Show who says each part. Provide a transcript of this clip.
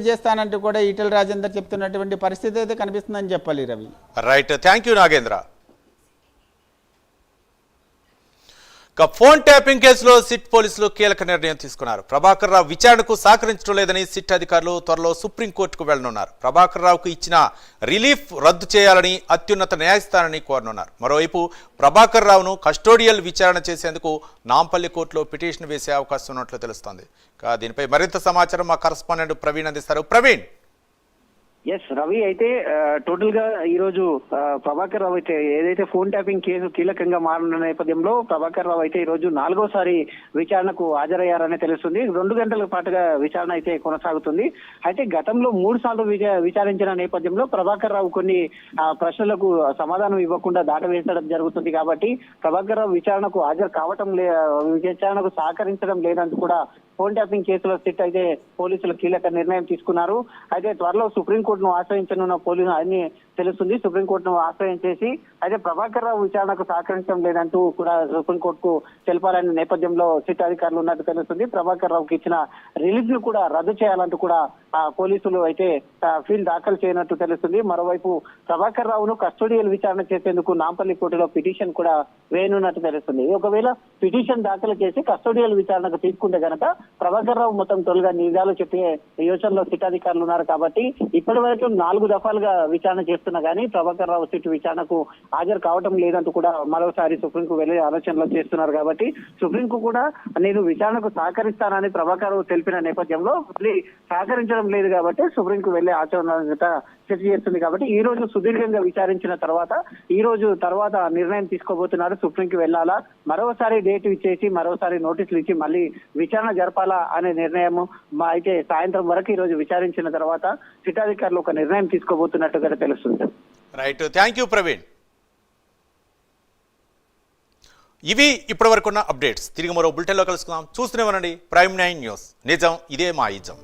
Speaker 1: చేస్తానంటూ కూడా ఈటెల రాజేందర్ చెప్తున్నటువంటి పరిస్థితి అయితే కనిపిస్తుందని చెప్పాలి Ravi.
Speaker 2: Right, thank you Nagendra. Phone tapping కేసులో సిట్ పోలీసులు కీలక నిర్ణయం తీసుకున్నారు. ప్రభాకర్ రావు విచారణకు సహకరించడం లేదని సిట్ అధికారులు త్వరలో సుప్రీంకోర్టుకు వెళ్లనున్నారు. ప్రభాకర్ రావుకు ఇచ్చిన రిలీఫ్ రద్దు చేయాలని అత్యున్నత న్యాయస్థానాన్ని కోరనున్నారు. మరోవైపు ప్రభాకర్ రావును కస్టోడియల్ విచారణ చేసేందుకు నాంపల్లి కోర్టులో పిటిషన్ వేసే అవకాశం ఉన్నట్లు తెలుస్తోంది. దీనిపై మరింత సమాచారం మా కరస్పాండెంట్ ప్రవీణ్ అందిస్తారు. ప్రవీణ్.
Speaker 3: ఎస్ రవి, అయితే టోటల్ గా ఈ రోజు ప్రభాకర్ రావు అయితే ఏదైతే ఫోన్ ట్యాపింగ్ కేసు కీలకంగా మారిన నేపథ్యంలో ప్రభాకర్ రావు అయితే ఈ రోజు 4వసారి విచారణకు హాజరయ్యారని తెలుస్తుంది. 2 గంటల పాటుగా విచారణ అయితే కొనసాగుతుంది. అయితే గతంలో 3 సార్లు విచారించిన నేపథ్యంలో ప్రభాకర్ రావు కొన్ని ప్రశ్నలకు సమాధానం ఇవ్వకుండా దాటవేసడం జరుగుతుంది. కాబట్టి ప్రభాకర్ రావు విచారణకు హాజరు కావటం విచారణకు సహకరించడం లేదంటూ కూడా ఫోన్ ట్యాపింగ్ కేసులో సిట్ అయితే పోలీసులు కీలక నిర్ణయం తీసుకున్నారు. అయితే త్వరలో సుప్రీంకోర్టును ఆశ్రయించనున్న పోలీసులు అన్ని తెలుస్తుంది. సుప్రీంకోర్టును ఆశ్రయించేసి అయితే ప్రభాకర్ రావు విచారణకు సహకరించడం లేదంటూ కూడా సుప్రీంకోర్టుకు తెలపాలనే నేపథ్యంలో సిట్ అధికారులు ఉన్నట్టు తెలుస్తుంది. ప్రభాకర్ రావుకి ఇచ్చిన రిలీఫ్ ను కూడా రద్దు చేయాలంటూ కూడా పోలీసులు అయితే ఫీల్ దాఖలు చేయనట్టు తెలుస్తుంది. మరోవైపు ప్రభాకర్ రావును కస్టోడియల్ విచారణ చేసేందుకు నాంపల్లి కోర్టులో పిటిషన్ కూడా వేయనున్నట్టు తెలుస్తుంది. ఒకవేళ పిటిషన్ దాఖలు చేసి కస్టోడియల్ విచారణకు తీసుకుంటే గనక ప్రభాకర్ రావు మొత్తం తొలిగా నిజాలు చెప్పే యోచనలో సిట్ అధికారులు ఉన్నారు. కాబట్టి ఇప్పటి వరకు 4 దఫాలుగా విచారణ చేస్తున్నా గానీ ప్రభాకర్ రావు సిట్ విచారణకు హాజరు కావటం లేదంటూ కూడా మరోసారి సుప్రీంకు వెళ్లే ఆలోచనలు చేస్తున్నారు. కాబట్టి సుప్రీంకు కూడా నేను విచారణకు సహకరిస్తానని ప్రభాకర్ రావు తెలిపిన నేపథ్యంలో మళ్ళీ సహకరించడం లేదు కాబట్టి సుప్రీంకు వెళ్లే ఆచరణ చర్చ చేస్తుంది. కాబట్టి ఈ రోజు సుదీర్ఘంగా విచారించిన తర్వాత నిర్ణయం తీసుకోబోతున్నారు. సుప్రీంకి వెళ్లాలా, మరోసారి డేట్ ఇచ్చేసి మరోసారి నోటీసులు ఇచ్చి మళ్ళీ విచారణ జరపాలా అనే నిర్ణయం అయితే సాయంత్రం వరకు ఈ రోజు విచారించిన తర్వాత సిట్ అధికారులు ఒక నిర్ణయం తీసుకోబోతున్నట్టుగా తెలుస్తుంది.
Speaker 2: Right, thank you Praveen. ఇవి ఇప్పటి వరకున్న అప్డేట్స్. తిరిగి మరో బులెటిన్లో కలుసుకుందాం. చూస్తూనే ఉండండి ప్రైమ్ 9 న్యూస్. నిజం ఇదే మా ఇజం.